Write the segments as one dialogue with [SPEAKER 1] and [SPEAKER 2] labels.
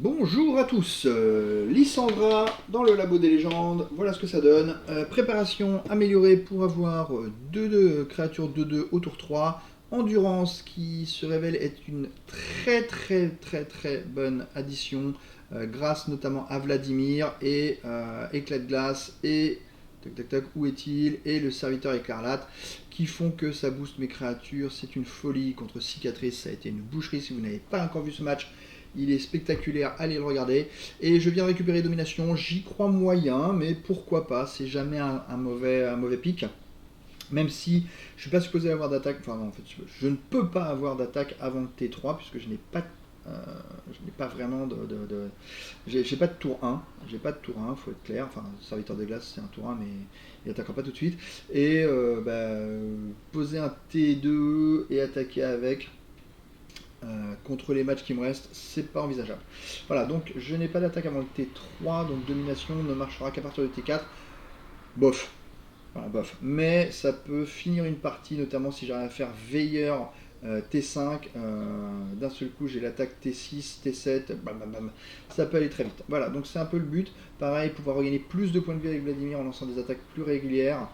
[SPEAKER 1] Bonjour à tous, Lysandra dans le labo des légendes, voilà ce que ça donne. Préparation améliorée pour avoir 2-2 créatures 2-2 au tour 3. Endurance qui se révèle être une très bonne addition grâce notamment à Vladimir et Éclat de glace et où est-il et le serviteur écarlate qui font que ça booste mes créatures. C'est une folie contre cicatrice, ça a été une boucherie. Si vous n'avez pas encore vu ce match, il est spectaculaire, allez le regarder. Et je viens de récupérer domination, j'y crois moyen, mais pourquoi pas, c'est jamais un mauvais pic. Même si je ne suis pas supposé avoir d'attaque, enfin non, en fait, je ne peux pas avoir d'attaque avant le T3, puisque je n'ai pas vraiment j'ai pas de tour 1, faut être clair. Enfin, serviteur de glace, c'est un tour 1, mais il attaquera pas tout de suite. Et poser un T2 et attaquer avec, contre les matchs qui me restent, c'est pas envisageable. Voilà, donc je n'ai pas d'attaque avant le T3, donc domination ne marchera qu'à partir du T4. Bof. Voilà, bof. Mais ça peut finir une partie, notamment si j'arrive à faire veilleur T5. D'un seul coup, j'ai l'attaque T6, T7, bam bam bam. Ça peut aller très vite. Voilà, donc c'est un peu le but. Pareil, pouvoir regagner plus de points de vie avec Vladimir en lançant des attaques plus régulières.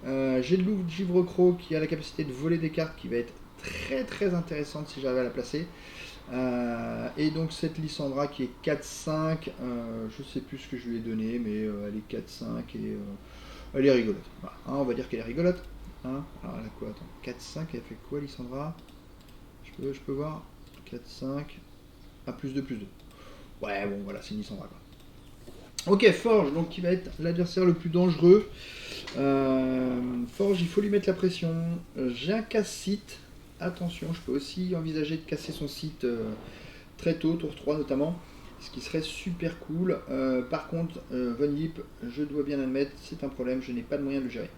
[SPEAKER 1] J'ai de Louvre Croc qui a la capacité de voler des cartes qui va être très intéressante si j'arrive à la placer. Et donc cette Lysandra qui est 4-5, je sais plus ce que je lui ai donné, mais elle est 4-5 et elle est rigolote. Voilà, hein, on va dire qu'elle est rigolote. Hein. Alors elle a quoi? Attends, 4-5, elle fait quoi Lysandra? Je peux voir 4-5, à plus de plus de. Ouais, bon voilà, c'est une Lysandra quoi. Ok, Forge, donc qui va être l'adversaire le plus dangereux. Forge, il faut lui mettre la pression. J'ai un casse-site. Attention, je peux aussi envisager de casser son site très tôt, tour 3 notamment, ce qui serait super cool. Par contre, Von Yip, je dois bien admettre, c'est un problème, je n'ai pas de moyen de le gérer.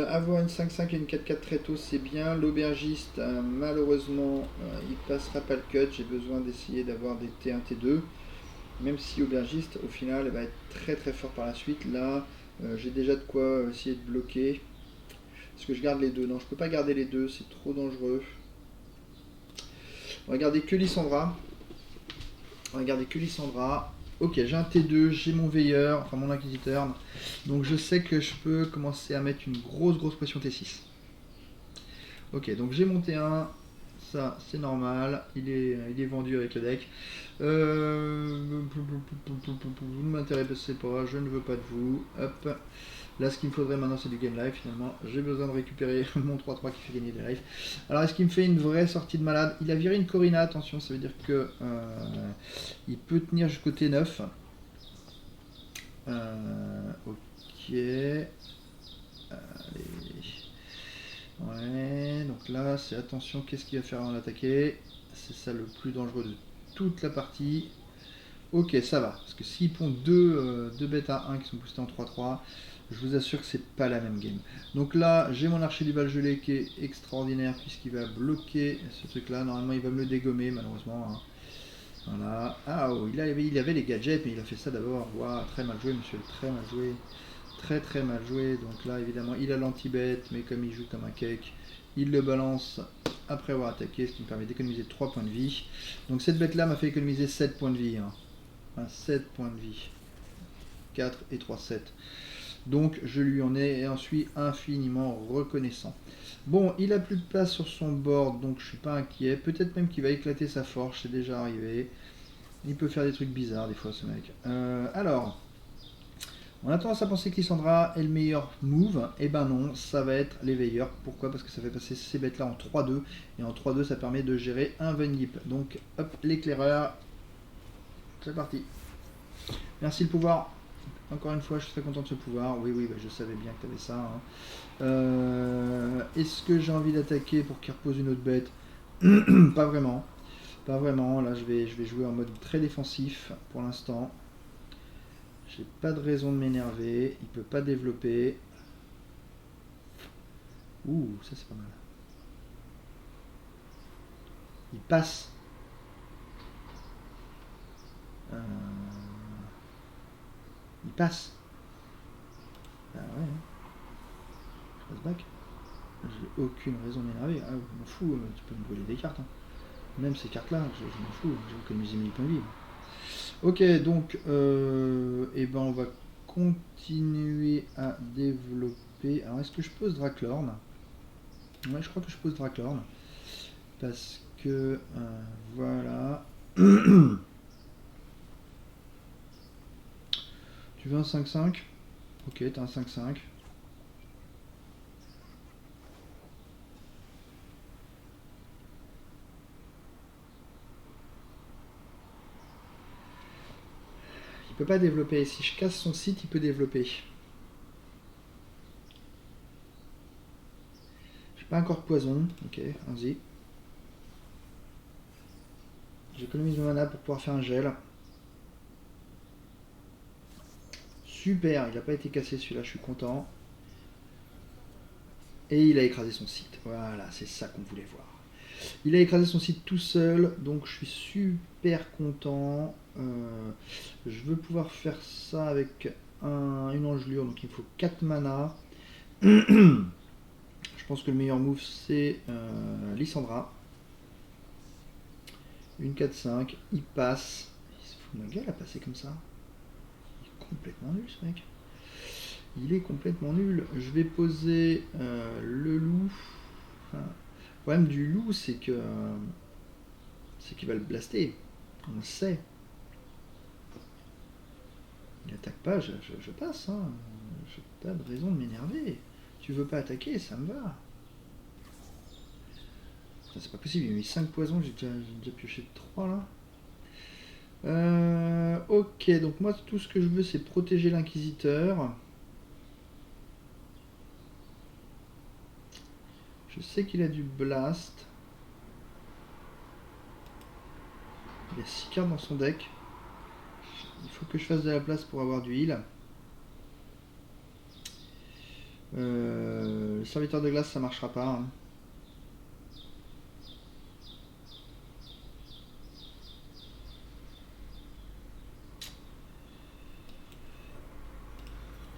[SPEAKER 1] Avoir une 5-5 et une 4-4 très tôt, c'est bien. L'aubergiste, malheureusement, il passera pas le cut. J'ai besoin d'essayer d'avoir des T1, T2. Même si aubergiste, au final, elle va être très fort par la suite. Là, j'ai déjà de quoi essayer de bloquer. Est-ce que je garde les deux? Non, je peux pas garder les deux, c'est trop dangereux. On va garder que Lysandra. Ok, j'ai un T2, j'ai mon veilleur, enfin mon inquisiteur. Donc je sais que je peux commencer à mettre une grosse pression T6. Ok, donc j'ai mon T1. Ça, c'est normal. Il est vendu avec le deck. Vous ne m'intéressez pas, je ne veux pas de vous. Hop. Là, ce qu'il me faudrait maintenant, c'est du game life finalement. J'ai besoin de récupérer mon 3-3 qui fait gagner des lives. Alors, est-ce qu'il me fait une vraie sortie de malade? Il a viré une Corina, attention, ça veut dire que il peut tenir jusqu'au T9. Ok. Allez. Ouais, donc là, c'est attention, qu'est-ce qu'il va faire avant d'attaquer? C'est ça le plus dangereux de toute la partie. Ok, ça va, parce que s'ils pondent deux bêtes à 1 qui sont boostés en 3-3, je vous assure que c'est pas la même game. Donc là, j'ai mon archer du bal gelé qui est extraordinaire puisqu'il va bloquer ce truc là. Normalement, il va me le dégommer, malheureusement. Hein. Voilà. Ah, oh, il avait les gadgets, mais il a fait ça d'abord. Waouh, très mal joué, monsieur, très mal joué. Très mal joué. Donc là, évidemment, il a l'anti-bête, mais comme il joue comme un cake, il le balance après avoir attaqué, ce qui me permet d'économiser 3 points de vie. Donc cette bête là m'a fait économiser 7 points de vie. Hein. 7 points de vie. 4 et 3, 7. Donc je lui en suis infiniment reconnaissant. Bon, il a plus de place sur son board, donc je suis pas inquiet. Peut-être même qu'il va éclater sa forge, c'est déjà arrivé. Il peut faire des trucs bizarres des fois ce mec. Alors, on a tendance à penser que Lysandra est le meilleur move. Et ben non, ça va être les veilleurs. Pourquoi? Parce que ça fait passer ces bêtes là en 3-2. Et en 3-2 ça permet de gérer un Von Yip. Donc hop, l'éclaireur. C'est parti. Merci le pouvoir. Encore une fois, je suis très content de ce pouvoir. Oui, bah, je savais bien que tu avais ça. Hein. Est-ce que j'ai envie d'attaquer pour qu'il repose une autre bête? Pas vraiment. Pas vraiment. Là, je vais jouer en mode très défensif pour l'instant. J'ai pas de raison de m'énerver. Il peut pas développer. Ouh, ça c'est pas mal. Il passe. Il passe. Ah ouais. Je passe back. J'ai aucune raison de m'énerver. Ah, je m'en fous. Tu peux me brûler des cartes. Hein. Même ces cartes là, je m'en fous. J'ai économisé 1000 points de vie. Ok, donc eh ben on va continuer à développer. Alors est-ce que je pose Draklorn? Ouais, je crois que je pose Draklorn. Parce que voilà. Tu veux un 5-5? Ok, t'as un 5-5. Il peut pas développer. Si je casse son site, il peut développer. J'ai pas encore de poison. Ok, vas-y. J'économise mon mana pour pouvoir faire un gel. Super, il n'a pas été cassé celui-là, je suis content. Et il a écrasé son site. Voilà, c'est ça qu'on voulait voir. Il a écrasé son site tout seul, donc je suis super content. Je veux pouvoir faire ça avec une engelure, donc il me faut 4 mana. Je pense que le meilleur move c'est Lysandra. Une 4-5, il passe. Il se fout de ma gueule à passer comme ça. Il est complètement nul ce mec. Il est complètement nul. Je vais poser le loup. Enfin, le problème du loup, c'est que c'est qu'il va le blaster. On le sait. Il attaque pas, je passe. Hein. J'ai pas de raison de m'énerver. Tu veux pas attaquer, ça me va. C'est pas possible, il m'a mis 5 poisons, j'ai déjà pioché 3 là. Ok, donc moi tout ce que je veux c'est protéger l'inquisiteur. Je sais qu'il a du blast. Il a 6 cartes dans son deck. Il faut que je fasse de la place pour avoir du heal. Le serviteur de glace ça marchera pas. Hein.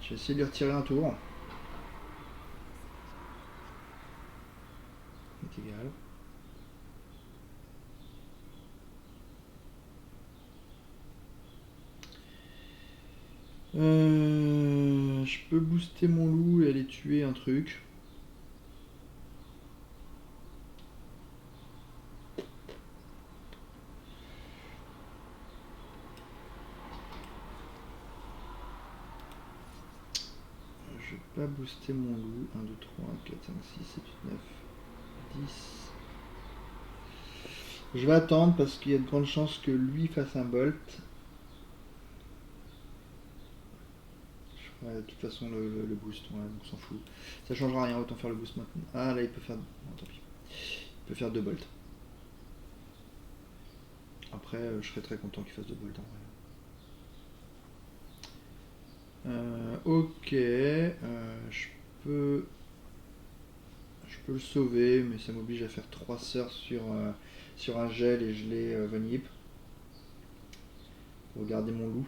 [SPEAKER 1] Je vais essayer de lui retirer un tour. C'est égal. Je peux booster mon loup et aller tuer un truc. Je vais pas booster mon loup. 1, 2, 3, 4, 5, 6, 7, 8, 9, 10. Je vais attendre parce qu'il y a de grandes chances que lui fasse un bolt. Ouais, de toute façon le boost, ouais, on s'en fout. Ça changera rien, autant faire le boost maintenant. Ah là il peut faire. Non, tant pis. Il peut faire 2 bolts. Après je serais très content qu'il fasse 2 bolts en vrai. Ok. Je peux le sauver, mais ça m'oblige à faire 3 sœurs sur un gel et geler Vanip. Pour garder mon loup.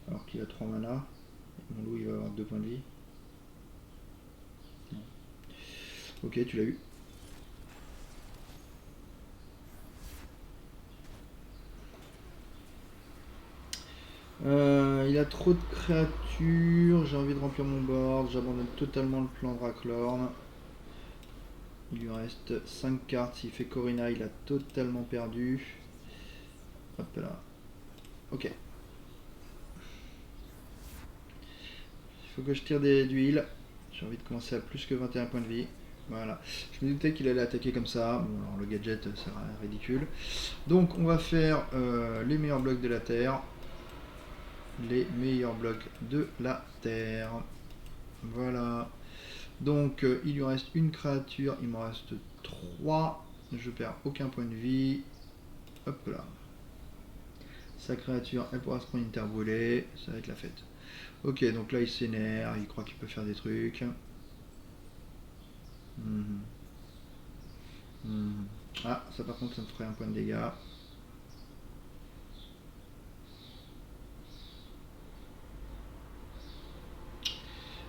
[SPEAKER 1] Alors qu'il a 3 mana. Mon loup il va avoir 2 points de vie. Non. Ok, tu l'as eu. Il a trop de créatures, j'ai envie de remplir mon board, j'abandonne totalement le plan Draklorn. Il lui reste 5 cartes, s'il fait Corina il a totalement perdu. Hop là. Ok. Il faut que je tire du heal. J'ai envie de commencer à plus que 21 points de vie. Voilà. Je me doutais qu'il allait attaquer comme ça. Bon, alors le gadget sera ridicule. Donc on va faire les meilleurs blocs de la terre. Les meilleurs blocs de la terre. Voilà. Donc il lui reste une créature, il m'en reste 3. Je perds aucun point de vie. Hop là. Sa créature, elle pourra se prendre une terre brûlée. Ça va être la fête. Ok, donc là il s'énerve, il croit qu'il peut faire des trucs. Ah, ça par contre ça me ferait un point de dégâts.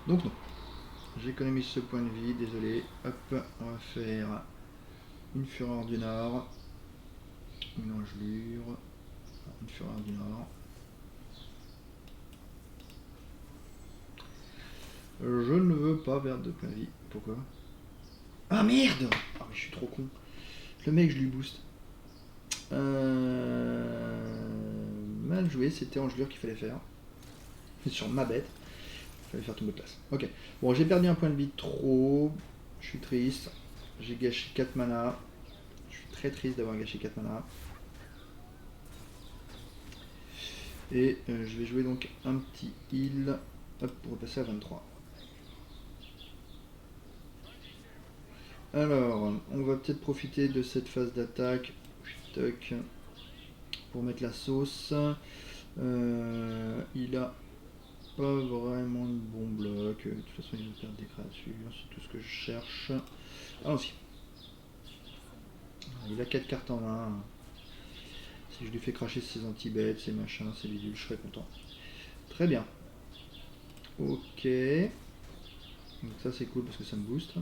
[SPEAKER 1] Donc non. J'économise ce point de vie, désolé. Hop, on va faire une fureur du Nord. Une engelure. Une fureur du Nord. Je ne veux pas perdre de points de vie. Pourquoi? Ah merde! Ah mais je suis trop con. Le mec je lui booste. Mal joué, c'était engelure qu'il fallait faire. Sur ma bête. Il fallait faire tomber de classe. Ok. Bon, j'ai perdu un point de vie de trop. Je suis triste. J'ai gâché 4 mana. Je suis très triste d'avoir gâché 4 mana. Et je vais jouer donc un petit heal. Hop, pour repasser à 23. Alors, on va peut-être profiter de cette phase d'attaque pour mettre la sauce. Il a pas vraiment de bon bloc. De toute façon, il va perdre des créatures. C'est tout ce que je cherche. Allons-y. Il a 4 cartes en main. Si je lui fais cracher ses anti-bêtes, ses machins, ses bidules, je serais content. Très bien. Ok. Donc ça c'est cool parce que ça me booste.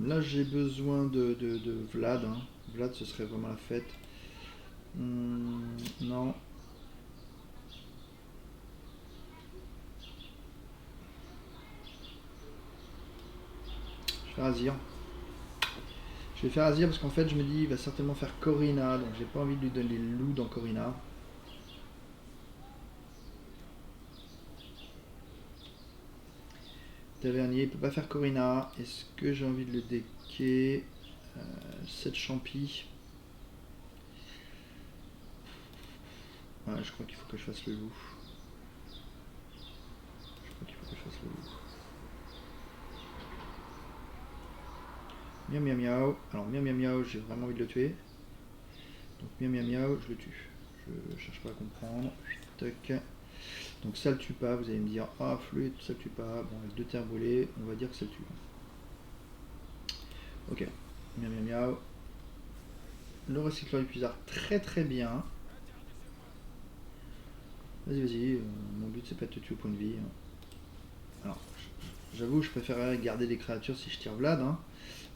[SPEAKER 1] Là j'ai besoin de Vlad. Hein. Vlad ce serait vraiment la fête. Non. Je vais faire Azir. Je vais faire Azir parce qu'en fait je me dis il va certainement faire Corina. Donc j'ai pas envie de lui donner le loup dans Corina. Tavernier, il peut pas faire Corina. Est-ce que j'ai envie de le decker 7 champis. Ouais, je crois qu'il faut que je fasse le loup. Miaou miaou miaou. Alors miaou miaou miaou, j'ai vraiment envie de le tuer. Donc miaou miaou miaou, je le tue. Je cherche pas à comprendre. Tac. Donc ça le tue pas, vous allez me dire, ah fluide, ça le tue pas. Bon, avec 2 terres brûlées, on va dire que ça le tue. Ok. Miaou miaou miaou. Le recycleur épuisard, très très bien. Vas-y, vas-y, mon but c'est pas de te tuer au point de vie. Alors, j'avoue, je préférerais garder des créatures si je tire Vlad. Hein.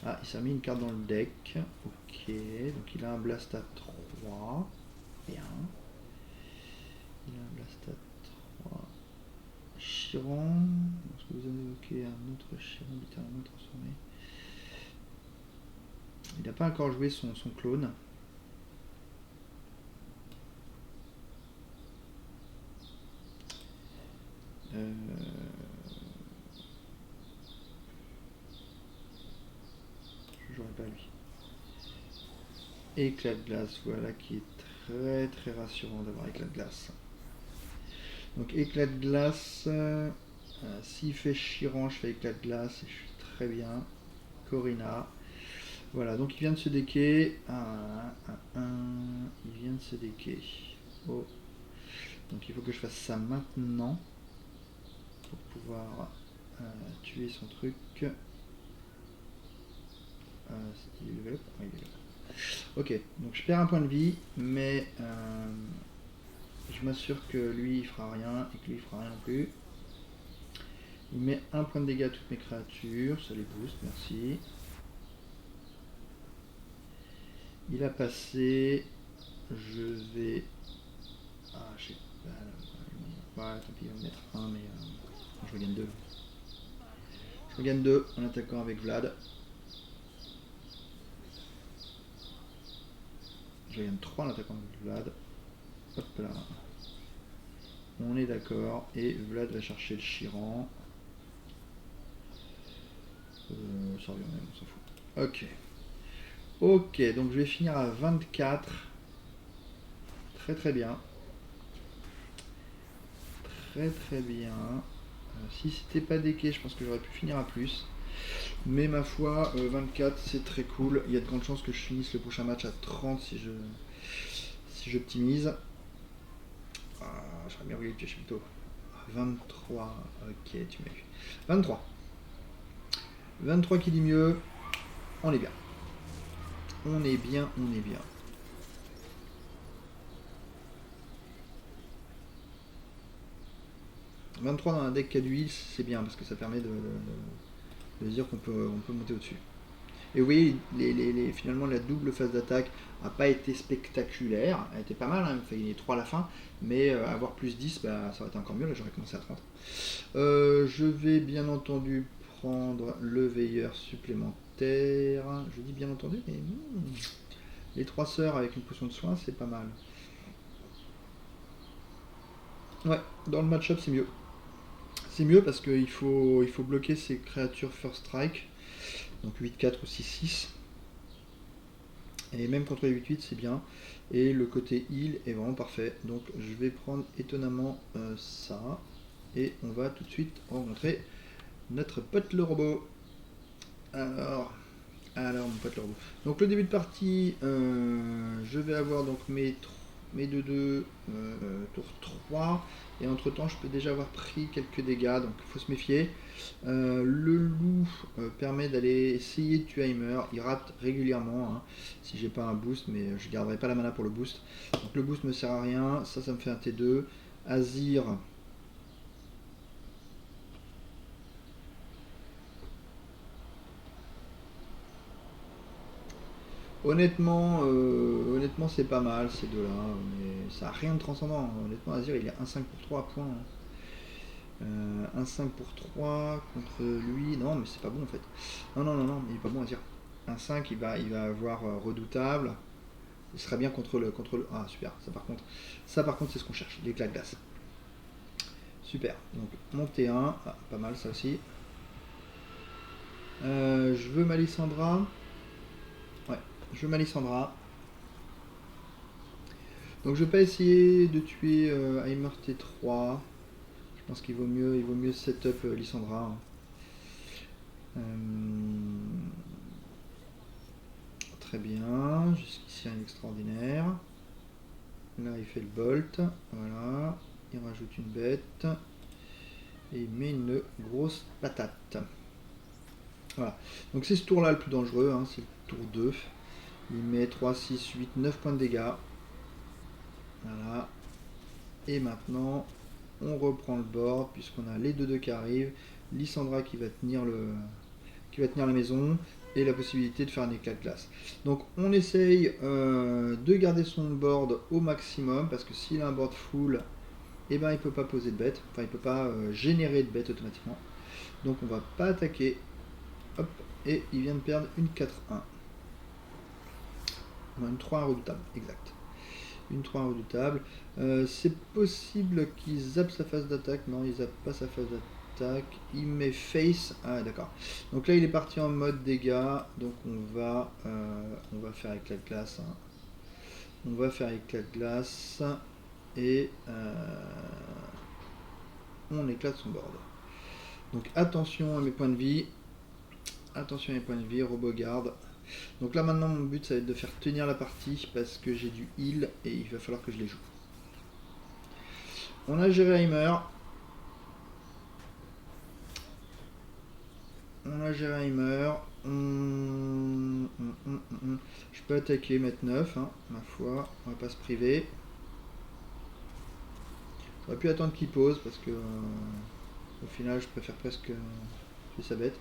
[SPEAKER 1] Ah, il s'est mis une carte dans le deck. Ok, donc il a un blast à 3. Bien. Il a un blast à 3. Chiron. Est-ce que vous avez évoqué un autre Chiron littéralement transformé? Il n'a pas encore joué son clone. Je jouerai pas lui. Éclat de glace, voilà qui est très très rassurant d'avoir éclat de glace. Donc éclat de glace, s'il fait Chiron, je fais éclat de glace et je suis très bien. Corina. Voilà, donc il vient de se decker. Il vient de se decker. Oh. Donc il faut que je fasse ça maintenant pour pouvoir tuer son truc. Il est level up? Oui, il est level up. Ok, donc je perds un point de vie, mais je m'assure que lui il fera rien et que lui il fera rien non plus. Il met un point de dégâts à toutes mes créatures, ça les booste, merci. Il a passé, je vais... Ah, je sais pas, ouais, tant pis, il va me mettre un, mais je regagne 2. Je regagne 2 en attaquant avec Vlad. Je regagne 3 en attaquant avec Vlad. Hop là. On est d'accord, et Vlad va chercher le Chiron. Ça revient même, on s'en fout. Ok. Ok, donc je vais finir à 24. Très très bien. Très très bien. Si c'était pas decké, je pense que j'aurais pu finir à plus. Mais ma foi, 24 c'est très cool. Il y a de grandes chances que je finisse le prochain match à 30 si j'optimise. J'aurais bien voulu le piocher plutôt. 23, ok, tu m'as eu. 23. 23 qui dit mieux. On est bien. On est bien, on est bien. « 23 dans un deck qui a du heal, c'est bien parce que ça permet de Ça veut dire qu'on peut, on peut monter au-dessus. Et oui, finalement la double phase d'attaque n'a pas été spectaculaire, elle était pas mal, hein, il a failli 3 à la fin, mais avoir plus 10, bah, ça aurait été encore mieux, là j'aurais commencé à 30. Je vais bien entendu prendre le veilleur supplémentaire, je dis bien entendu, mais les 3 sœurs avec une potion de soin, c'est pas mal. Ouais, dans le match-up c'est mieux. C'est mieux parce qu'il faut bloquer ces créatures first strike, donc 8-4 ou 6-6. Et même contre les 8-8 c'est bien. Et le côté heal est vraiment parfait. Donc je vais prendre étonnamment ça. Et on va tout de suite rencontrer notre pote le robot. Alors mon pote le robot. Donc le début de partie, je vais avoir donc mes 2-2 tour 3. Et entre temps je peux déjà avoir pris quelques dégâts, donc il faut se méfier. Le loup permet d'aller essayer de tuer Heimer, il rate régulièrement hein, si j'ai pas un boost, mais je garderai pas la mana pour le boost. Donc le boost me sert à rien, ça me fait un T2. Azir. Honnêtement, c'est pas mal ces deux-là, mais ça n'a rien de transcendant. Honnêtement, Azir il est 1-5 pour 3 points. 1-5 pour 3 contre lui. Non, mais c'est pas bon en fait. Non, mais il est pas bon Azir. 1-5, il va avoir redoutable. Il serait bien contre le. Ah, super. Ça par contre, c'est ce qu'on cherche. L'éclat de glace. Super. Donc, monter 1. Ah, pas mal ça aussi. Je veux ma Lysandra. Ouais, je veux ma Lysandra. Donc je vais pas essayer de tuer Heimer T3. Je pense qu'il vaut mieux setup Lysandra. Très bien, jusqu'ici rien d'extraordinaire. Là il fait le bolt, voilà, il rajoute une bête et il met une grosse patate. Voilà, donc c'est ce tour là le plus dangereux, hein, c'est le tour 2. Il met 3, 6, 8, 9 points de dégâts. Voilà, et maintenant on reprend le board puisqu'on a les 2-2 qui arrivent, Lysandra qui va tenir la maison et la possibilité de faire un éclat de glace. Donc on essaye de garder son board au maximum parce que s'il a un board full, et ben il peut pas poser de bête, enfin il peut pas générer de bête automatiquement. Donc on va pas attaquer. Hop, et il vient de perdre une 4-1. Non, une 3-1 redoutable, exact. Une 3-1 redoutable. C'est possible qu'il zappe sa phase d'attaque. Non, il zappe pas sa phase d'attaque. Il met face. Ah d'accord. Donc là il est parti en mode dégâts. Donc on va faire éclat de glace. Hein. On va faire éclat de glace. Et on éclate son board. Donc attention à mes points de vie. Attention à mes points de vie, robot garde. Donc là maintenant mon but ça va être de faire tenir la partie parce que j'ai du heal et il va falloir que je les joue. On a géré Heimer. Je peux attaquer, mettre 9, hein, ma foi, on va pas se priver. J'aurais pu attendre qu'il pose parce que au final je préfère presque tuer sa bête.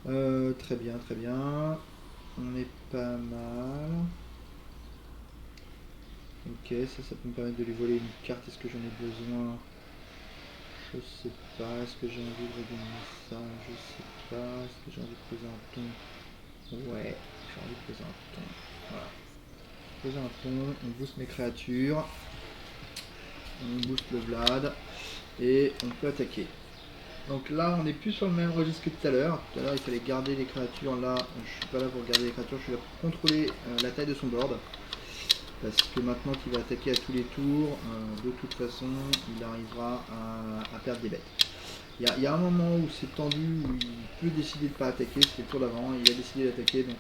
[SPEAKER 1] Très bien, très bien. On est pas mal. Ok, ça peut me permettre de lui voler une carte. Est-ce que j'en ai besoin? Je sais pas. Est-ce que j'ai envie de redonner ça? Je sais pas. Est-ce que j'ai envie de poser un ton? Ouais, j'ai envie de poser un ton. Voilà. Poser un ton, on booste mes créatures. On booste le Vlad. Et on peut attaquer. Donc là on n'est plus sur le même registre que tout à l'heure. Tout à l'heure il fallait garder les créatures. Là je suis pas là pour garder les créatures, je suis là pour contrôler la taille de son board. Parce que maintenant qu'il va attaquer à tous les tours, de toute façon il arrivera à perdre des bêtes. Il y a un moment où c'est tendu, où il peut décider de ne pas attaquer, c'était le tour d'avant, il a décidé d'attaquer, donc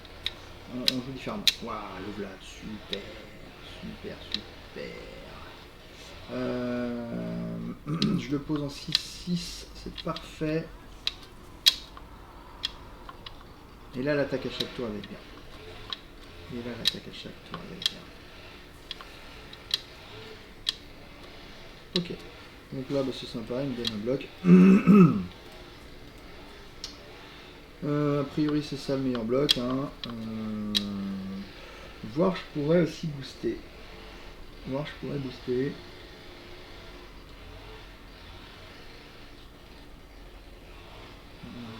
[SPEAKER 1] on joue différemment. Waouh, le Vlad, super. Je le pose en 6-6, c'est parfait. Et là l'attaque à chaque tour elle va être bien. Ok, donc là bah, c'est sympa, il me donne un bloc. A priori c'est ça le meilleur bloc. Hein. Voir je pourrais aussi booster. Là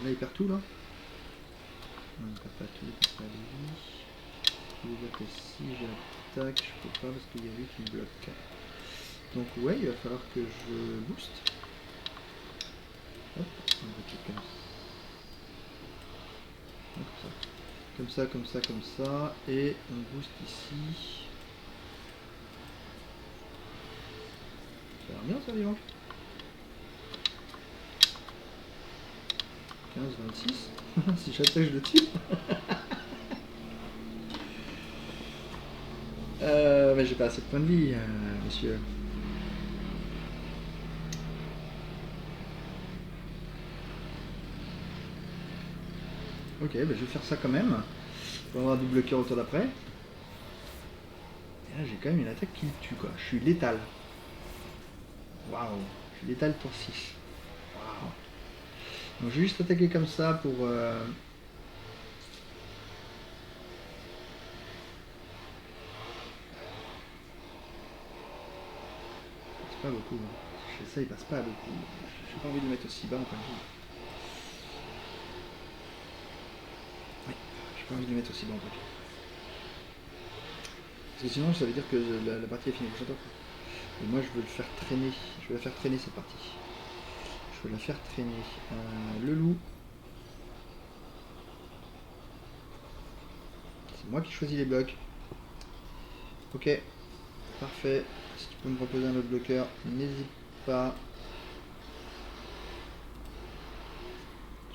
[SPEAKER 1] il perd tout là. Non, il perd pas tout, il perd pas lui. Ce qui veut dire que si j'attaque, je peux pas parce qu'il y a lui qui me bloque. Donc ouais, il va falloir que je booste. Hop, on va cliquer comme ça. Comme ça, et on booste ici. Ça va bien ça, dimanche. 15, 26. Si j'attaque, je le tue. Mais j'ai pas assez de points de vie, messieurs. Ok, bah je vais faire ça quand même. Pour avoir un double cœur au tour d'après. Et là, j'ai quand même une attaque qui me tue, quoi. Je suis létal. Waouh. Je suis létal pour 6. Waouh. Donc je vais juste attaquer comme ça pour... C'est pas beaucoup. Hein. Je fais ça, il passe pas beaucoup. J'ai pas envie de le mettre aussi bas en point de vie. Oui, j'ai pas envie de le mettre aussi bas en point de vie. Parce que sinon, ça veut dire que la partie est finie. Et moi, je veux le faire traîner. Je veux la faire traîner cette partie. Je veux la faire traîner. Le loup. C'est moi qui choisis les blocs. Ok. Parfait. Si tu peux me proposer un autre bloqueur, n'hésite pas.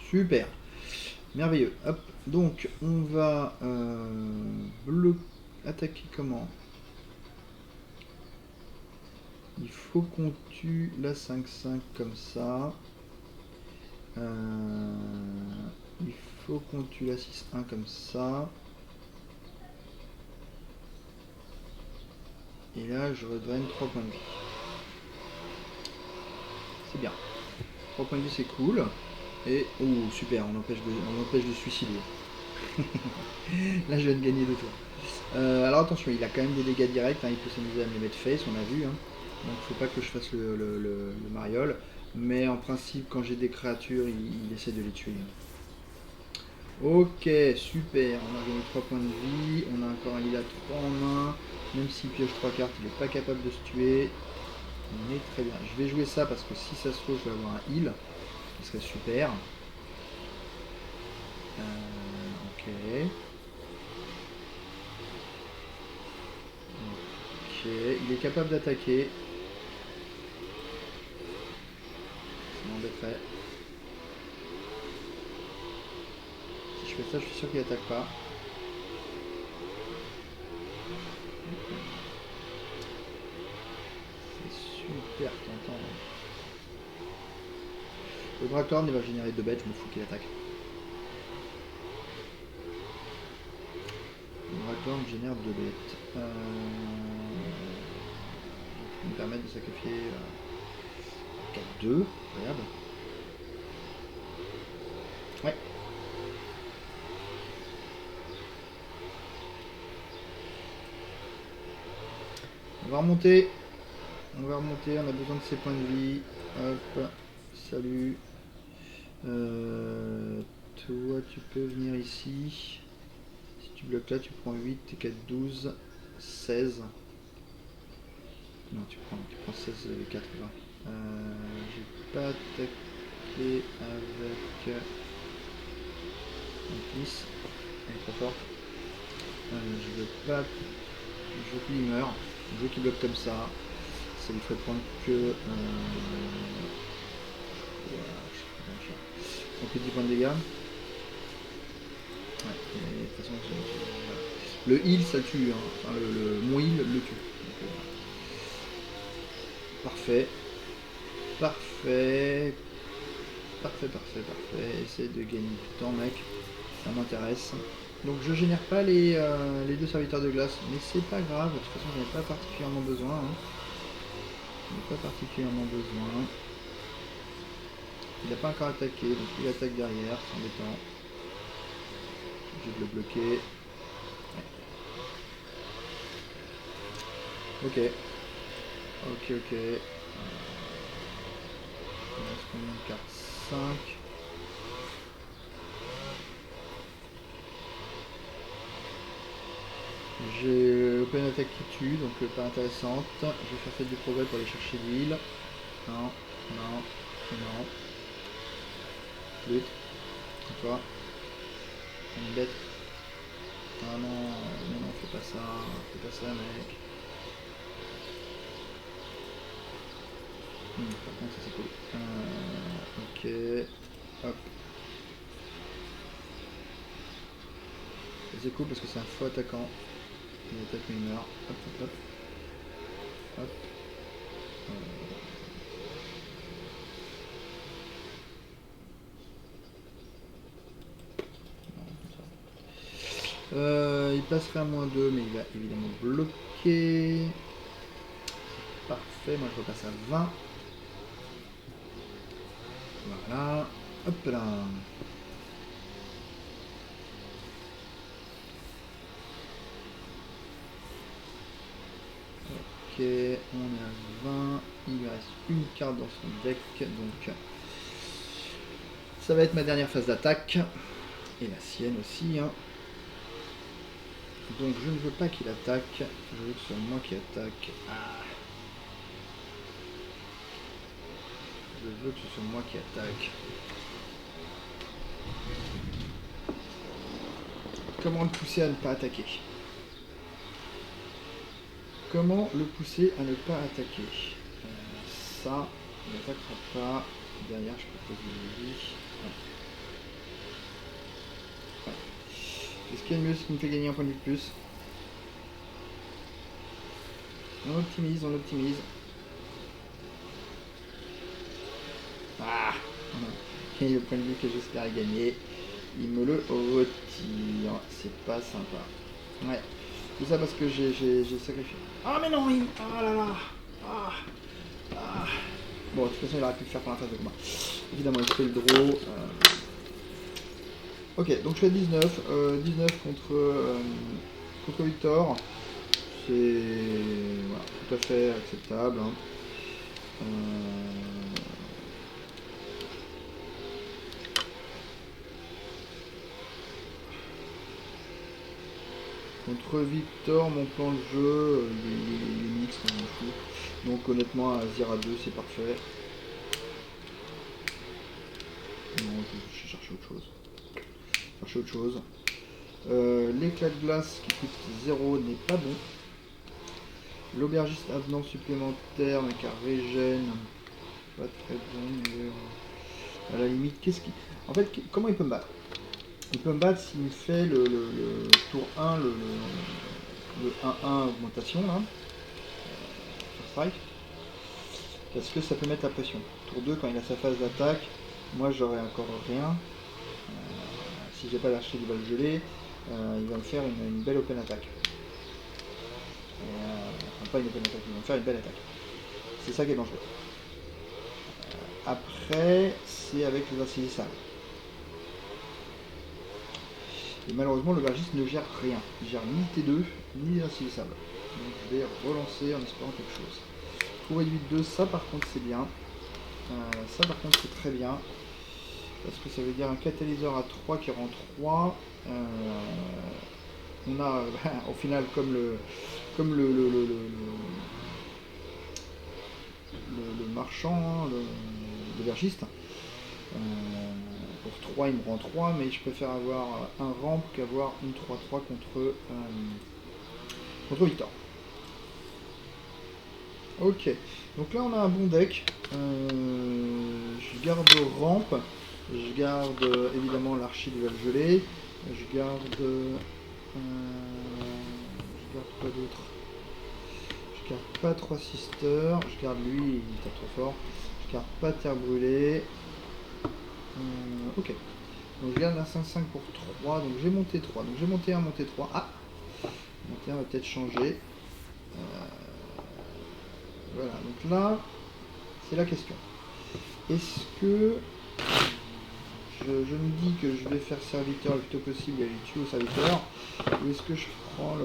[SPEAKER 1] Super. Merveilleux. Hop. Donc, on va attaquer comment? Il faut qu'on tue la 5-5 comme ça. Il faut qu'on tue la 6-1 comme ça. Et là, je redonne 3 points de vie. C'est bien. 3 points de vie, c'est cool. Et, oh, super, on empêche de suicider. Là, je viens de gagner 2 tours. Alors attention, il a quand même des dégâts directs. Hein, il peut s'amuser à me les mettre face, on a vu. Hein. Donc, il ne faut pas que je fasse le mariole. Mais en principe, quand j'ai des créatures, il essaie de les tuer. Ok, super. On a gagné 3 points de vie. On a encore un Lila 3 en main. Même s'il pioche 3 cartes, il n'est pas capable de se tuer. On est très bien. Je vais jouer ça parce que si ça se trouve, je vais avoir un heal. Ce serait super. Ok. Ok. Il est capable d'attaquer. Ça m'embêterait. Si je fais ça, je suis sûr qu'il attaque pas. Super tentant. Le Dracorn il va générer 2 bêtes, je me fous qu'il attaque. Le Dracorn génère 2 bêtes. Ça me permettre de sacrifier 4-2. Incroyable. Ouais. On va remonter. On a besoin de ses points de vie. Hop, salut. Toi, tu peux venir ici. Si tu bloques là, tu prends 8, t'es 4, 12, 16. Non, tu prends 16, 4, 20. J'ai pas attaqué avec un Kiss. Elle est trop forte. Je veux pas. Je veux qu'il meure. Je veux qu'il bloque comme ça. Ça lui ferait prendre que. Donc 10 points de dégâts. Ouais, et de toute façon, le heal ça tue. Hein. Enfin, mon heal le tue. Donc, parfait. Parfait. Essaye de gagner du temps, mec. Ça m'intéresse. Donc je génère pas les 2 serviteurs de glace, mais c'est pas grave, de toute façon j'en ai pas particulièrement besoin. Hein. Il n'a pas encore attaqué, donc il attaque derrière, c'est embêtant. le bloquer. Ok. Ok, ok. Il reste combien de cartes? 5. J'ai Open Attack qui tue, donc pas intéressante. Je vais faire fête du progrès pour aller chercher l'huile. Non, non, non. Lutte. Toi. Une bête. Ah non, non, non, fais pas ça, mec. Par contre, ça c'est cool. Ok. Hop. C'est cool parce que c'est un faux attaquant. Il attaque mais il meurt. Hop, hop, hop. Hop. Il passerait à -2, mais il va évidemment bloquer. Parfait, moi je repasse à 20. Voilà. Hop là. Ok, on est à 20. Il lui reste une carte dans son deck, donc ça va être ma dernière phase d'attaque. Et la sienne aussi, hein. Donc je ne veux pas qu'il attaque, je veux que ce soit moi qui attaque. Ah. Je veux que ce soit moi qui attaque. Comment le pousser à ne pas attaquer? Comment le pousser à ne pas attaquer? Ça, il n'attaquera pas. Derrière, je peux poser une vie. Ouais. Est-ce qu'il y a mieux, ce qui me fait gagner un point de vue de plus? On optimise, on optimise. Ah! Et le point de vue que j'espérais gagner, il me le retire. C'est pas sympa. Ouais. Tout ça parce que j'ai sacrifié. Ah mais non, ah là là. Ah. Ah. Bon, de toute façon, il aurait pu le faire pour la phase de combat. Évidemment, il fait le draw. Ok, donc je fais 19. 19 contre Victor. C'est voilà, tout à fait acceptable. Hein. Contre Victor, mon plan de jeu, il est mixte, on s'en fout. Donc honnêtement, Azir à 2, c'est parfait. Non, je vais chercher autre chose. L'éclat de glace qui coûte 0 n'est pas bon. L'aubergiste avenant supplémentaire, mais car régène, pas très bon. Mais à la limite, qu'est-ce qui... En fait, comment il peut me battre? Il peut me battre s'il me fait le tour 1, le 1-1 augmentation, là. Strike. Parce que ça peut mettre la pression. Tour 2, quand il a sa phase d'attaque, moi j'aurai encore rien. Si j'ai pas lâché du bal gelé, il va me faire une belle open attack. Enfin, pas une open attack, il va me faire une belle attaque. C'est ça qui est dangereux. Après, c'est avec les insaisissables. Et malheureusement, le Vergis ne gère rien. Il gère ni T2, ni les insaisissables. Donc je vais relancer en espérant quelque chose. Pour réduire 2, ça par contre c'est bien. Ça par contre c'est très bien. Parce que ça veut dire un catalyseur à 3 qui rend 3. On a au final comme le marchand, hein, le vergiste. Pour 3 il me rend 3, mais je préfère avoir un ramp qu'avoir une 3-3 contre Victor. Ok, donc là on a un bon deck. Je garde ramp, je garde évidemment l'archi du Val-Gelé, je garde quoi d'autre? Je garde pas 3 sisters, je garde lui, il tape trop fort. Je garde pas terre brûlée. Ok, donc je garde la 5-5 pour 3, donc j'ai monté 3, donc j'ai monté 1, monté 3. Ah, monté 1 va peut-être changer. Voilà, donc là, c'est la question. Est-ce que je me dis que je vais faire serviteur le plus tôt possible et aller tuer au serviteur. Ou est-ce que je prends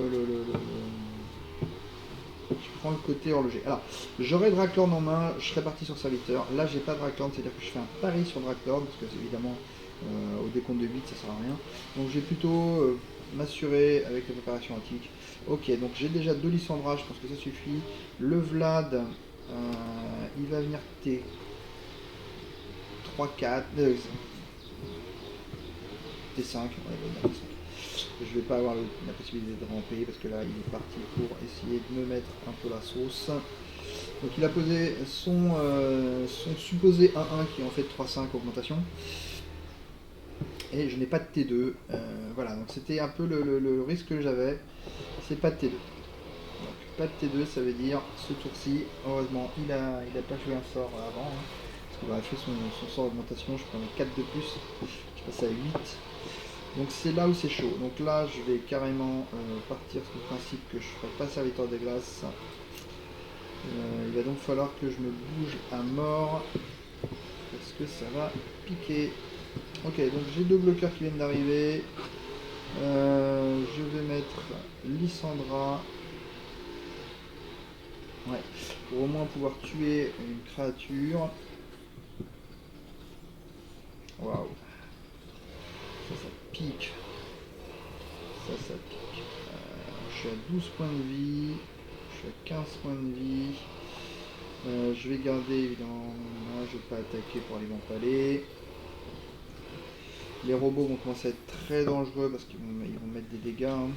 [SPEAKER 1] je prends le côté horloger. Alors, j'aurai Draklord en main, je serai parti sur serviteur. Là, j'ai pas Draklord, c'est-à-dire que je fais un pari sur Draklord, parce que évidemment, au décompte de 8, ça sert à rien. Donc, je vais plutôt m'assurer avec la préparation antique. Ok, donc j'ai déjà 2 Lysandra, je pense que ça suffit. Le Vlad, il va venir T 3, 4, T5, ouais, T5. Je vais pas avoir la possibilité de ramper parce que là il est parti pour essayer de me mettre un peu la sauce. Donc il a posé son supposé 1-1 qui est en fait 3-5 augmentation. Et je n'ai pas de T2. Voilà, donc c'était un peu le risque que j'avais. C'est pas de T2. Donc pas de T2, ça veut dire ce tour-ci, heureusement il a pas joué un sort avant. Hein, parce qu'il aurait fait son sort augmentation, je prenais 4 de plus. Je passe à 8. Donc c'est là où c'est chaud. Donc là je vais carrément partir sur le principe que je ne ferai pas serviteur des glaces. Il va donc falloir que je me bouge à mort. Parce que ça va piquer. Ok, donc j'ai 2 bloqueurs qui viennent d'arriver. Je vais mettre Lysandra. Ouais, pour au moins pouvoir tuer une créature. Waouh. Ça pique. Ça pique. Je suis à 12 points de vie. Je suis à 15 points de vie. Je vais garder évidemment. Là, je ne vais pas attaquer pour aller dans le palais. Les robots vont commencer à être très dangereux parce qu'ils vont mettre des dégâts. Hein.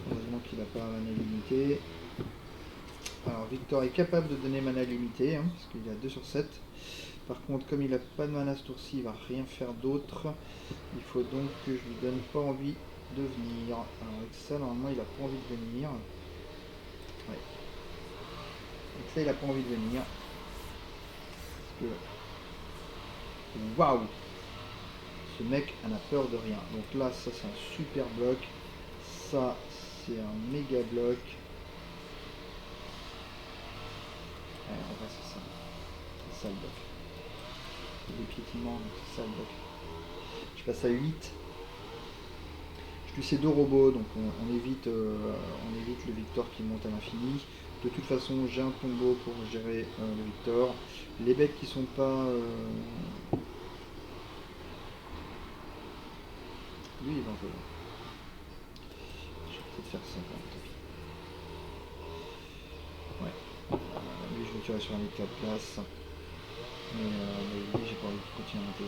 [SPEAKER 1] Heureusement qu'il n'a pas un mana limité. Alors Victor est capable de donner mana limité, hein, parce qu'il a 2 sur 7. Par contre, comme il n'a pas de mana ce tour-ci, il va rien faire d'autre. Il faut donc que je lui donne pas envie de venir. Alors avec ça, normalement, il n'a pas envie de venir. Ouais. Avec ça, il n'a pas envie de venir. Parce que... Waouh! Ce mec en a peur de rien. Donc là, ça c'est un super bloc. Ça, c'est un méga bloc. Ouais, en vrai, c'est ça. C'est ça le bloc. Les piétinements, c'est ça le bloc. Je passe à 8. Je tue ces 2 robots, donc on évite le Victor qui monte à l'infini. De toute façon, j'ai un combo pour gérer le Victor. Les bêtes qui sont pas... Lui, il va jouer. Je vais peut-être faire ça quand même. Ouais. Lui, je vais tirer sur un éclat de place. Mais lui, j'ai pas envie de continuer à monter.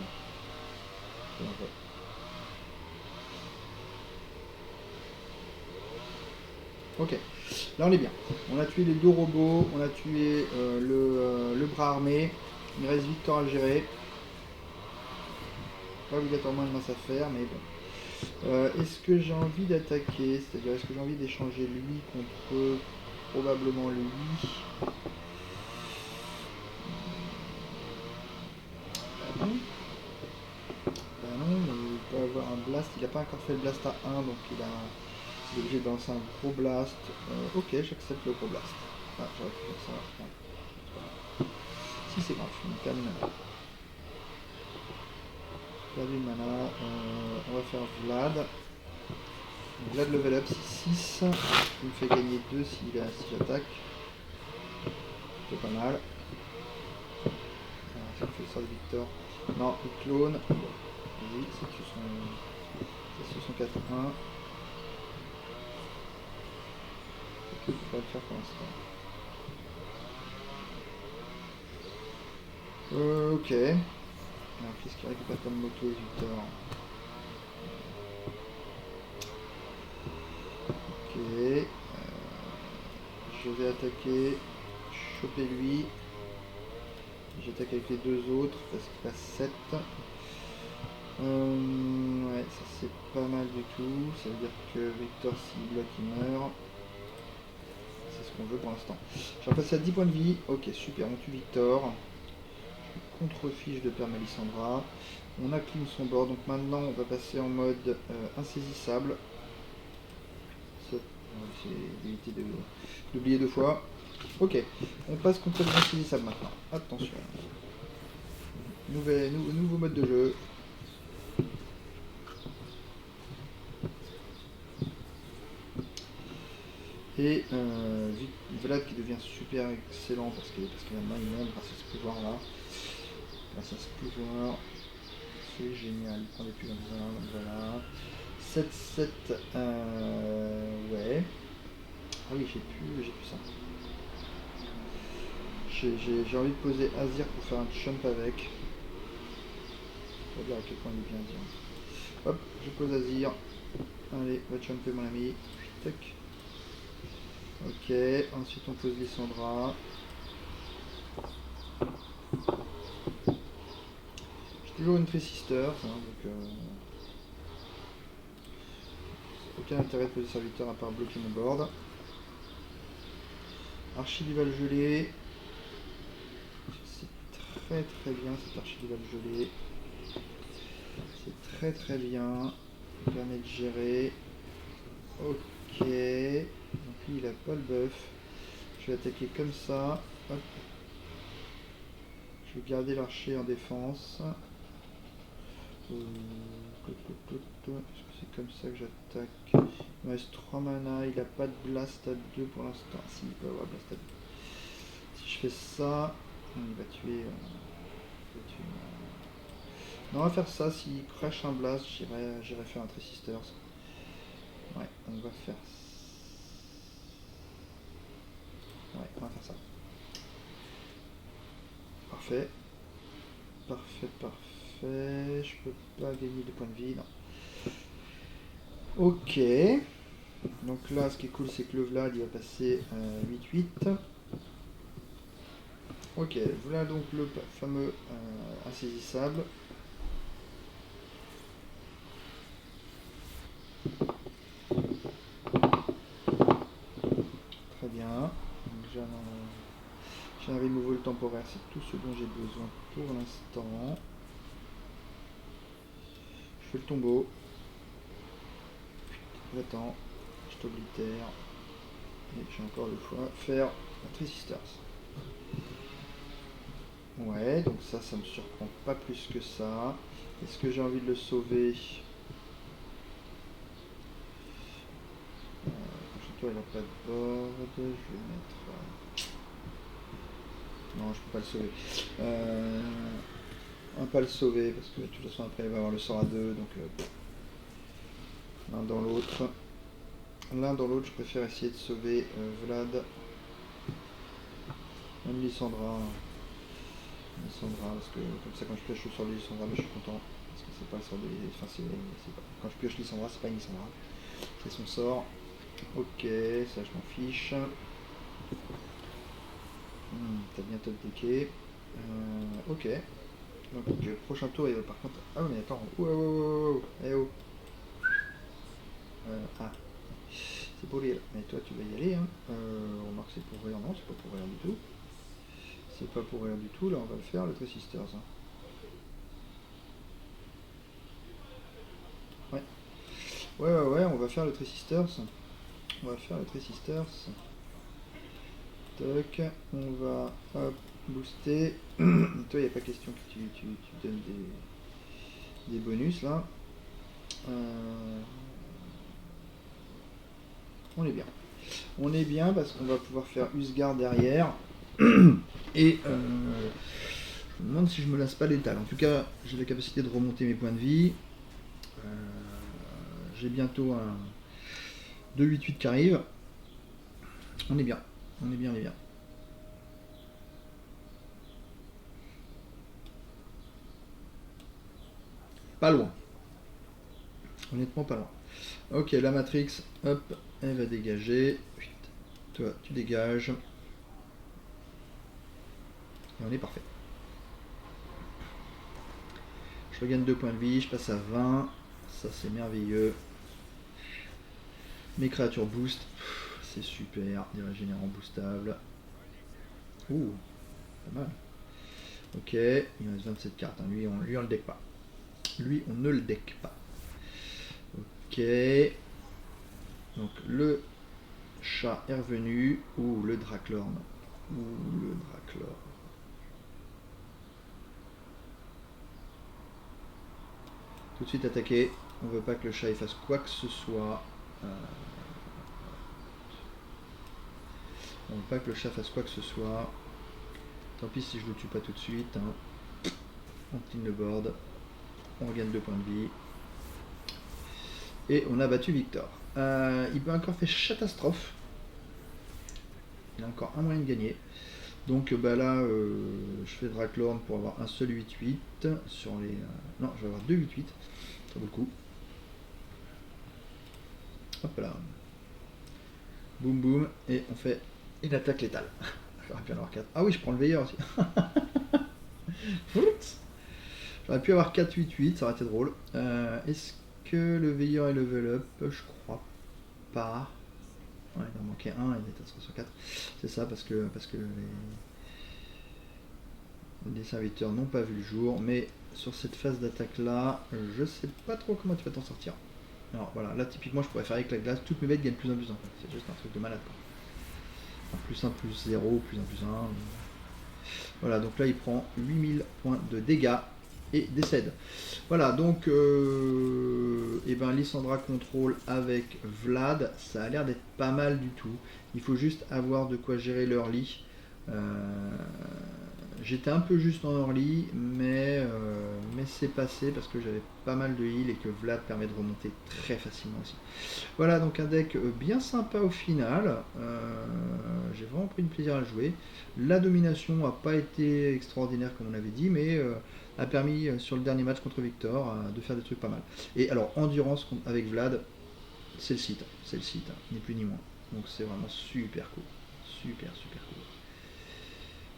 [SPEAKER 1] Ok, là on est bien. On a tué les 2 robots, on a tué le bras armé. Il reste Victor à gérer. Pas obligatoirement une mince affaire, mais bon. Est-ce que j'ai envie d'attaquer? C'est-à-dire, est-ce que j'ai envie d'échanger lui contre probablement lui? Bah non, mais il peut avoir un blast. Il n'a pas encore fait le blast à 1, donc il est obligé de lancer un gros blast. Ok, j'accepte le gros blast. Ah, j'aurais pu faire ça. Ouais. Si c'est grave, je termine là. Perdu le mana. On va faire Vlad. Vlad level up 6. Il me fait gagner 2 si j'attaque. C'est pas mal. Alors, ça me fait ça de Victor. Non, il clone. Vas-y, c'est son 4-1. Je peux pas le faire pour l'instant. Ok. Alors qu'est-ce qu'il récupère comme moto Victor? Ok. Je vais attaquer. Choper lui. J'attaque avec les 2 autres parce qu'il passe 7. Ouais, ça c'est pas mal du tout. Ça veut dire que Victor, s'il bloque, il meurt. C'est ce qu'on veut pour l'instant. Je vais passer à 10 points de vie. Ok, super, on tue Victor. Je contrefiche de perdre ma Lysandra. On a clean son board, donc maintenant on va passer en mode insaisissable. C'est éviter d'oublier 2 fois. Ok, on passe contre l'insaisissable maintenant. Attention. Nouveau mode de jeu. Et Vlad qui devient super excellent parce que maintenant il monte grâce à ce pouvoir là. Grâce à ce pouvoir. C'est génial. Il prend des plus comme ça, donc voilà. 7-7. Ouais. Ah oui, j'ai plus ça. J'ai envie de poser Azir pour faire un chump avec. On va dire à quel point il est bien Azir. Hop, je pose Azir. Allez, va chumper mon ami. Tac. Ok, ensuite on pose Lissandra. J'ai toujours une Three-Sisters, hein, donc aucun intérêt de poser serviteur à part bloquer mon board. Archidival gelé. C'est très très bien cet Archidival gelé. C'est très très bien. Il permet de gérer. Ok. Donc lui il a pas le buff. Je vais attaquer comme ça. Hop. Je vais garder l'archer en défense. Est-ce que c'est comme ça que j'attaque? Il me reste 3 mana, il a pas de blast à 2 pour l'instant. Si, il peut avoir blast à 2. Si je fais ça, il va tuer. Non, on va faire ça. S'il crash un blast, j'irai faire un Three-Sisters. Ouais, on va faire ça. Ouais, on va faire ça. Parfait. Parfait, parfait. Je peux pas gagner de points de vie, non. Ok. Donc là, ce qui est cool, c'est que le Vlad, il va passer 8-8. Ok, voilà donc le fameux insaisissable. Très bien. J'ai un removal temporaire, c'est tout ce dont j'ai besoin pour l'instant. Je fais le tombeau. J'attends. Je t'oblitère. Et j'ai encore le choix faire la Three-Sisters. Ouais, donc ça me surprend pas plus que ça. Est-ce que j'ai envie de le sauver? Toi, il a pas de board. Je vais mettre. Non, je peux pas le sauver. On va pas le sauver parce que de toute façon après il va avoir le sort à 2, donc l'un dans l'autre. L'un dans l'autre, je préfère essayer de sauver Vlad. Même Lissandra. Lissandra, parce que comme ça quand je pioche le sort de Lissandra, je suis content. Parce que c'est pas le sort de. Enfin, quand je pioche Lissandra, c'est pas une Lissandra. C'est son sort. Ok, ça je m'en fiche. T'as bientôt le decké. Ok. Donc prochain tour il va par contre. Ah oui mais attends. Wow. Eh oh. Ah. C'est pour rire. Mais toi tu vas y aller hein. Remarque c'est pour rire. Non c'est pas pour rire du tout. C'est pas pour rire du tout. Là on va le faire le Three-Sisters. Hein. Ouais. Ouais on va faire le Three-Sisters. On va faire le Three-Sisters. Toc. On va hop booster. Toi il n'y a pas question que tu donnes des bonus là. On est bien. On est bien parce qu'on va pouvoir faire Usgard derrière. Et je me demande si je me lasse pas l'étal. En tout cas, j'ai la capacité de remonter mes points de vie. J'ai bientôt un 2-8-8 qui arrive. On est bien. On est bien. Pas loin. Honnêtement, pas loin. Ok, la Matrix, hop, elle va dégager. Toi, tu dégages. Et on est parfait. Je regagne 2 points de vie, je passe à 20. Ça, c'est merveilleux. Mes créatures boost. C'est super. Des régénérants boostables. Ouh, pas mal. Ok, il reste 27 cartes. Hein. Lui, on le deck pas. Lui, on ne le deck pas. Ok. Donc, le chat est revenu. Ou le Draclorn. Tout de suite attaquer. On veut pas que le chat fasse quoi que ce soit. On veut pas que le chat fasse quoi que ce soit. Tant pis si je le tue pas tout de suite. Hein. On clean le board. On regagne 2 points de vie. Et on a battu Victor. Il peut encore faire catastrophe. Il a encore un moyen de gagner. Donc bah là, je fais Draklorn pour avoir un seul 8-8 sur les... non, je vais avoir 2 8-8. Ça vaut le coup. Hop là. Boum boum. Et on fait une attaque létale. J'aurais pu en avoir 4. Ah oui, je prends le veilleur aussi. J'aurais pu avoir 4-8-8, ça aurait été drôle. Est-ce que le veilleur est level up? Je crois pas. Ouais, il en manquait un, il était à 304. C'est ça, parce que les serviteurs n'ont pas vu le jour. Mais sur cette phase d'attaque là, je sais pas trop comment tu vas t'en sortir. Alors voilà, là typiquement je pourrais faire avec la glace, toutes mes bêtes gagnent plus en plus 1. C'est juste un truc de malade quoi. Plus 1 plus 0, plus 1 plus 1. Voilà, donc là il prend 8000 points de dégâts et décède. Voilà, donc et ben Lysandra contrôle avec Vlad, ça a l'air d'être pas mal du tout. Il faut juste avoir de quoi gérer l'early. J'étais un peu juste en early, mais c'est passé parce que j'avais pas mal de heal et que Vlad permet de remonter très facilement aussi. Voilà, donc un deck bien sympa au final. J'ai vraiment pris du plaisir à le jouer. La domination n'a pas été extraordinaire comme on avait dit, mais a permis sur le dernier match contre Victor de faire des trucs pas mal. Et alors, endurance avec Vlad, c'est le site, ni plus ni moins. Donc c'est vraiment super cool. Super cool.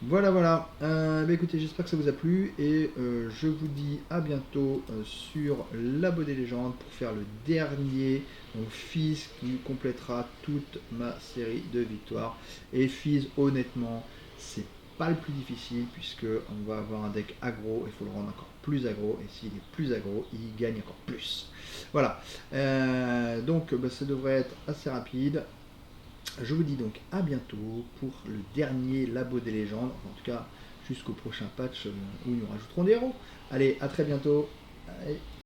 [SPEAKER 1] Voilà, voilà. Bah écoutez, j'espère que ça vous a plu et je vous dis à bientôt sur Labo des légendes pour faire le dernier. Donc Fizz qui complétera toute ma série de victoires. Et Fizz, honnêtement, c'est pas le plus difficile puisque on va avoir un deck aggro et il faut le rendre encore plus aggro. Et s'il est plus aggro, il gagne encore plus. Voilà. Donc bah, ça devrait être assez rapide. Je vous dis donc à bientôt pour le dernier Labo des légendes, en tout cas jusqu'au prochain patch où ils nous rajouteront des héros. Allez, à très bientôt. Allez.